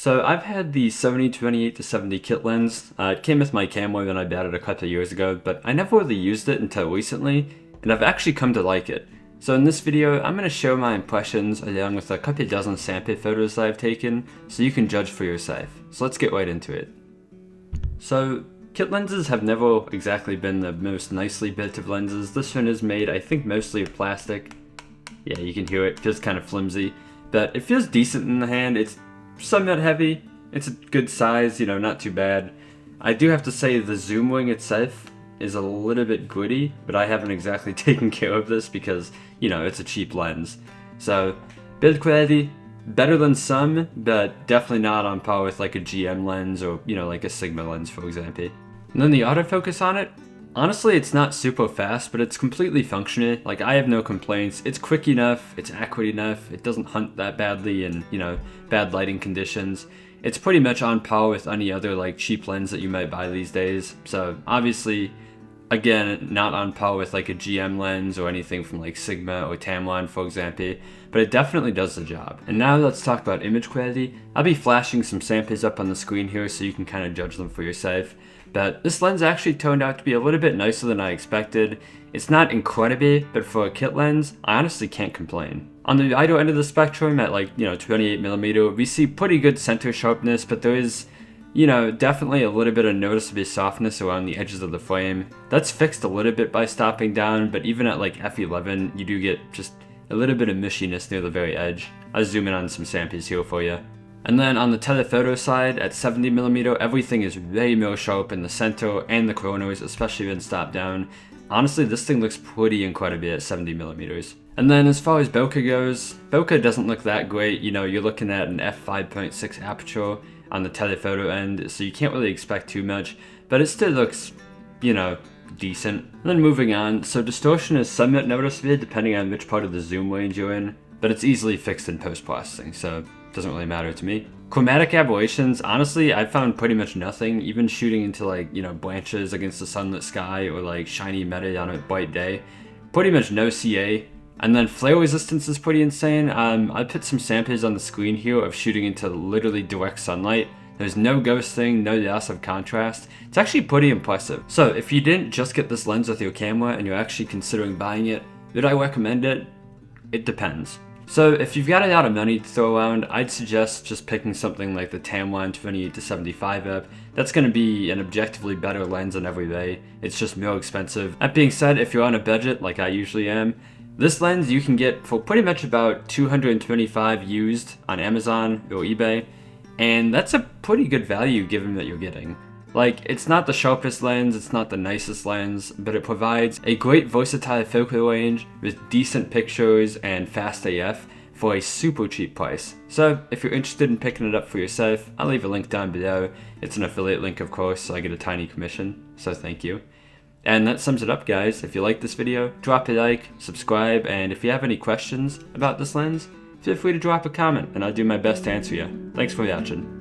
So I've had the Sony 28-70 kit lens. It came with my camera when I bought it a couple of years ago, but I never really used it until recently, and I've actually come to like it. So in this video, I'm going to show my impressions along with a couple dozen sample photos that I've taken, so you can judge for yourself. So let's get right into it. So kit lenses have never exactly been the most nicely built of lenses. This one is made, I think, mostly of plastic. Yeah, you can hear it feels kind of flimsy, but it feels decent in the hand. It's somewhat heavy. It's a good size, you know, not too bad. I do have to say the zoom ring itself is a little bit gritty, but I haven't exactly taken care of this because, you know, it's a cheap lens. So build quality, better than some, but definitely not on par with like a GM lens or, you know, like a Sigma lens, for example. And then the autofocus on it, honestly, it's not super fast, but it's completely functional. Like, I have no complaints. It's quick enough, it's accurate enough, it doesn't hunt that badly in, you know, bad lighting conditions. It's pretty much on par with any other, like, cheap lens that you might buy these days. So, obviously, again, not on par with, like, a GM lens or anything from, like, Sigma or Tamron, for example, but it definitely does the job. And now let's talk about image quality. I'll be flashing some samples up on the screen here so you can kind of judge them for yourself. But this lens actually turned out to be a little bit nicer than I expected. It's not incredible, but for a kit lens, I honestly can't complain. On the wider end of the spectrum, at like, you know, 28mm, we see pretty good center sharpness, but there is, you know, definitely a little bit of noticeable softness around the edges of the frame. That's fixed a little bit by stopping down, but even at like f11, you do get just a little bit of mushiness near the very edge. I'll zoom in on some samples here for you. And then on the telephoto side, at 70mm, everything is way more sharp in the center and the corners, especially when stopped down. Honestly, this thing looks pretty incredible at 70mm. And then as far as bokeh goes, bokeh doesn't look that great. You know, you're looking at an f5.6 aperture on the telephoto end, so you can't really expect too much, but it still looks, you know, decent. And then moving on, so distortion is somewhat noticeable depending on which part of the zoom range you're in, but it's easily fixed in post-processing, so doesn't really matter to me. Chromatic aberrations, honestly, I found pretty much nothing, even shooting into like, you know, branches against the sunlit sky or like shiny metal on a bright day. Pretty much no CA. And then flare resistance is pretty insane. I put some samples on the screen here of shooting into literally direct sunlight. There's no ghosting, no loss of contrast. It's actually pretty impressive. So if you didn't just get this lens with your camera and you're actually considering buying it, would I recommend it? It depends. So if you've got a lot of money to throw around, I'd suggest just picking something like the Tamron 28-70 F. That's going to be an objectively better lens in every way. It's just more expensive. That being said, if you're on a budget like I usually am, this lens you can get for pretty much about $225 used on Amazon or eBay, and that's a pretty good value given that you're getting. Like, it's not the sharpest lens, it's not the nicest lens, but it provides a great versatile focal range with decent pictures and fast AF for a super cheap price. So if you're interested in picking it up for yourself, I'll leave a link down below. It's an affiliate link, of course, so I get a tiny commission, so thank you. And that sums it up, guys. If you like this video, drop a like, subscribe, and if you have any questions about this lens, feel free to drop a comment and I'll do my best to answer you. Thanks for watching.